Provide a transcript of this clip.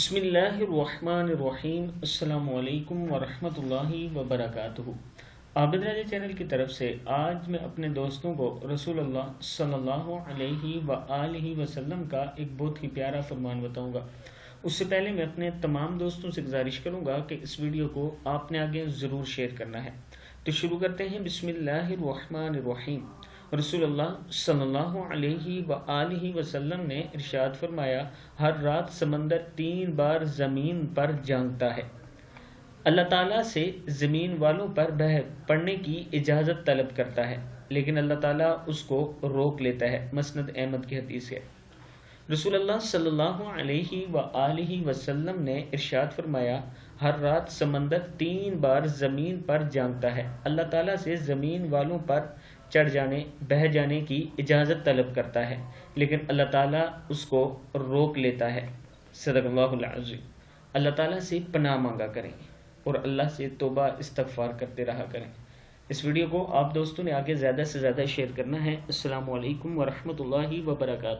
बिस्मिल्लाहिर्रहमानिर्रहीम। अस्सलाम वालेकुम वरहमतुल्लाहि वबरकातुहू। आबिद राजा चैनल की तरफ से आज मैं अपने दोस्तों को रसूलुल्लाह सल्लल्लाहु अलैहि वआलिहि वसल्लम का एक बहुत ही प्यारा फरमान बताऊंगा। उससे पहले मैं अपने तमाम दोस्तों से गुजारिश करूंगा कि इस वीडियो को आपने आगे ज़रूर शेयर करना है। तो शुरू करते हैं। बिस्मिल्लाहिर्रहमानिर्रहीम। रसूलुल्लाह सल्लल्लाहु अलैहि वआलिहि वसल्लम ने इरशाद फरमाया, हर रात समंदर 3 बार ज़मीन पर झांकता है। अल्लाह ताला से ज़मीन वालों पर बह पढ़ने की इजाज़त तलब करता है, लेकिन अल्लाह ताला उसको रोक लेता है। मसनद अहमद की हदीस है। रसूलुल्लाह सल्लल्लाहु अलैहि वआलिहि वसल्लम ने इरशाद फरमाया, हर रात समंदर 3 बार ज़मीन पर झांकता है। अल्लाह ताला से ज़मीन वालों पर चढ़ जाने बह जाने की इजाज़त तलब करता है, लेकिन अल्लाह ताला उसको रोक लेता है। सदक़ल्लाहुल अज़ीम। अल्लाह ताला से पनाह मांगा करें और अल्लाह से तौबा इस्तग़फ़ार करते रहा करें। इस वीडियो को आप दोस्तों ने आगे ज़्यादा से ज़्यादा शेयर करना है। अस्सलामु अलैकुम वरहमतुल्लाहि वबरकातुहू।